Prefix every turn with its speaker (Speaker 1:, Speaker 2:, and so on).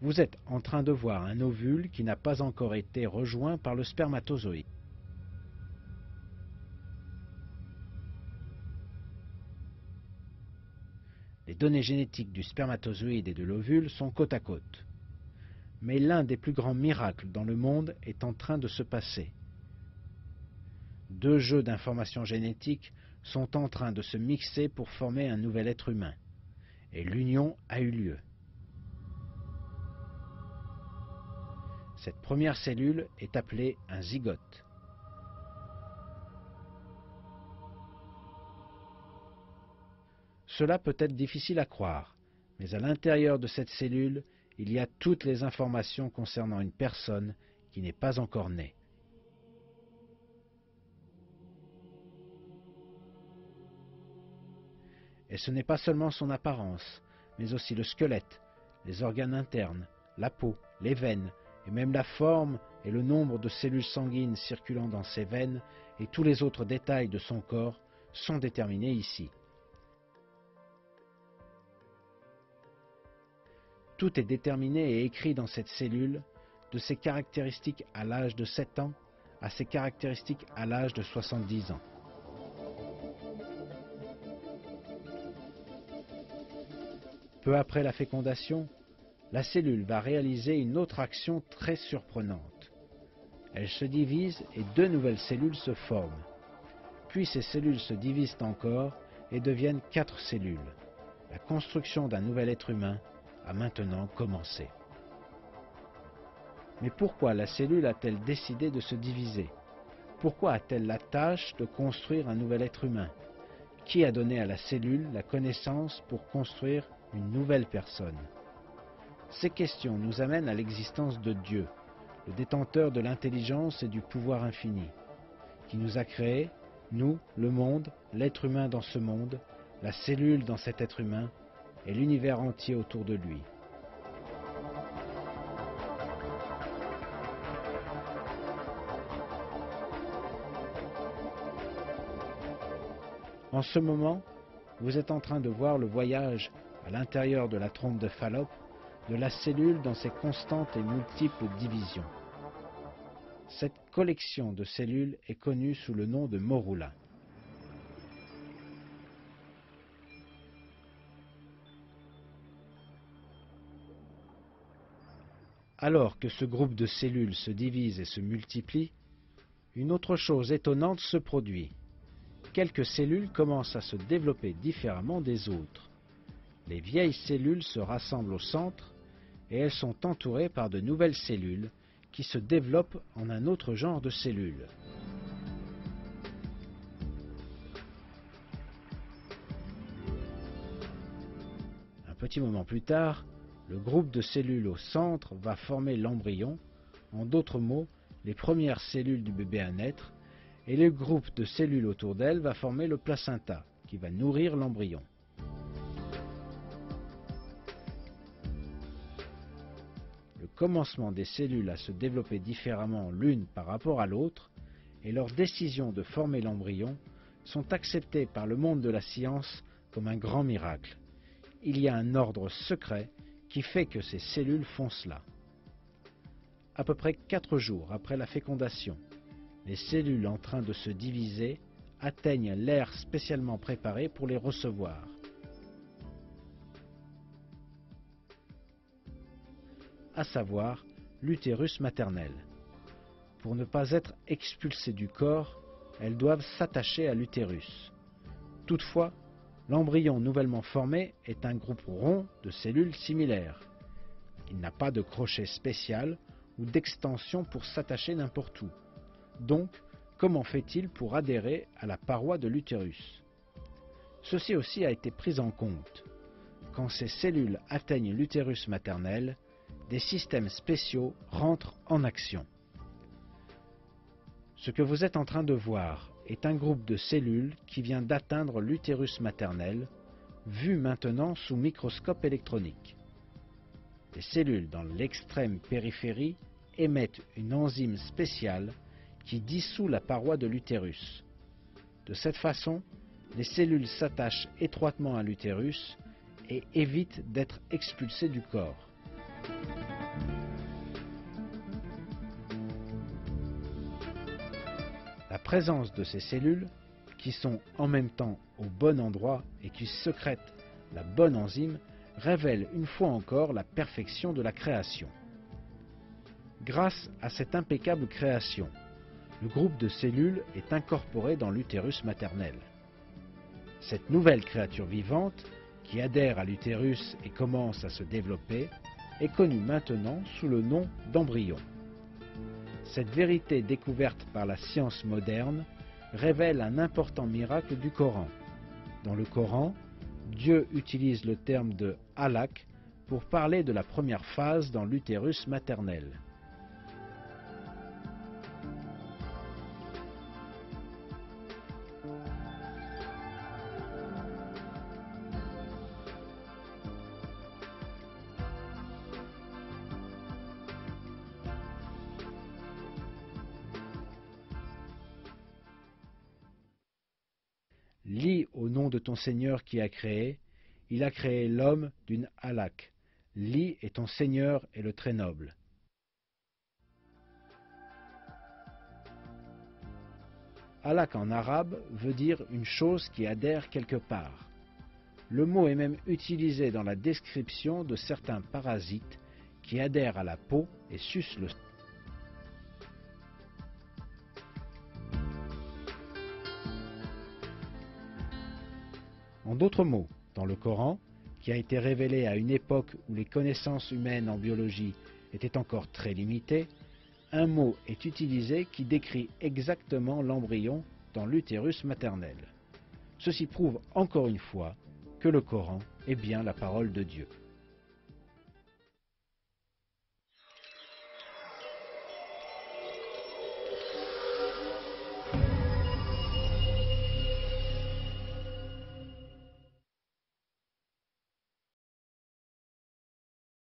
Speaker 1: Vous êtes en train de voir un ovule qui n'a pas encore été rejoint par le spermatozoïde. Les données génétiques du spermatozoïde et de l'ovule sont côte à côte. Mais l'un des plus grands miracles dans le monde est en train de se passer. Deux jeux d'informations génétiques sont en train de se mixer pour former un nouvel être humain. Et l'union a eu lieu. Cette première cellule est appelée un zygote. Cela peut être difficile à croire, mais à l'intérieur de cette cellule, il y a toutes les informations concernant une personne qui n'est pas encore née. Et ce n'est pas seulement son apparence, mais aussi le squelette, les organes internes, la peau, les veines, et même la forme et le nombre de cellules sanguines circulant dans ses veines et tous les autres détails de son corps sont déterminés ici. Tout est déterminé et écrit dans cette cellule, de ses caractéristiques à l'âge de 7 ans à ses caractéristiques à l'âge de 70 ans. Peu après la fécondation, la cellule va réaliser une autre action très surprenante. Elle se divise et deux nouvelles cellules se forment. Puis ces cellules se divisent encore et deviennent 4 cellules. La construction d'un nouvel être humain a maintenant commencé. Mais pourquoi la cellule a-t-elle décidé de se diviser? Pourquoi a-t-elle la tâche de construire un nouvel être humain? Qui a donné à la cellule la connaissance pour construire une nouvelle personne? Ces questions nous amènent à l'existence de Dieu, le détenteur de l'intelligence et du pouvoir infini, qui nous a créés, nous, le monde, l'être humain dans ce monde, la cellule dans cet être humain, et l'univers entier autour de lui. En ce moment, vous êtes en train de voir le voyage à l'intérieur de la trompe de Fallope de la cellule dans ses constantes et multiples divisions. Cette collection de cellules est connue sous le nom de morula. Alors que ce groupe de cellules se divise et se multiplie, une autre chose étonnante se produit. Quelques cellules commencent à se développer différemment des autres. Les vieilles cellules se rassemblent au centre et elles sont entourées par de nouvelles cellules qui se développent en un autre genre de cellules. Un petit moment plus tard, le groupe de cellules au centre va former l'embryon, en d'autres mots, les premières cellules du bébé à naître, et le groupe de cellules autour d'elle va former le placenta, qui va nourrir l'embryon. Le commencement des cellules à se développer différemment l'une par rapport à l'autre, et leur décision de former l'embryon, sont acceptées par le monde de la science comme un grand miracle. Il y a un ordre secret qui fait que ces cellules font cela. À peu près 4 jours après la fécondation, les cellules en train de se diviser atteignent l'air spécialement préparé pour les recevoir. À savoir l'utérus maternel. Pour ne pas être expulsées du corps, elles doivent s'attacher à l'utérus. Toutefois, l'embryon nouvellement formé est un groupe rond de cellules similaires. Il n'a pas de crochet spécial ou d'extension pour s'attacher n'importe où. Donc, comment fait-il pour adhérer à la paroi de l'utérus? Ceci aussi a été pris en compte. Quand ces cellules atteignent l'utérus maternel, des systèmes spéciaux rentrent en action. Ce que vous êtes en train de voir est un groupe de cellules qui vient d'atteindre l'utérus maternel, vu maintenant sous microscope électronique. Les cellules dans l'extrême périphérie émettent une enzyme spéciale qui dissout la paroi de l'utérus. De cette façon, les cellules s'attachent étroitement à l'utérus et évitent d'être expulsées du corps. La présence de ces cellules, qui sont en même temps au bon endroit et qui sécrètent la bonne enzyme, révèle une fois encore la perfection de la création. Grâce à cette impeccable création, le groupe de cellules est incorporé dans l'utérus maternel. Cette nouvelle créature vivante, qui adhère à l'utérus et commence à se développer, est connue maintenant sous le nom d'embryon. Cette vérité découverte par la science moderne révèle un important miracle du Coran. Dans le Coran, Dieu utilise le terme de halak pour parler de la première phase dans l'utérus maternel. Lis au nom de ton Seigneur qui a créé, il a créé l'homme d'une halak. Lis et ton Seigneur est le très noble. Halak en arabe veut dire une chose qui adhère quelque part. Le mot est même utilisé dans la description de certains parasites qui adhèrent à la peau et sucent le sang. En d'autres mots, dans le Coran, qui a été révélé à une époque où les connaissances humaines en biologie étaient encore très limitées, un mot est utilisé qui décrit exactement l'embryon dans l'utérus maternel. Ceci prouve encore une fois que le Coran est bien la parole de Dieu.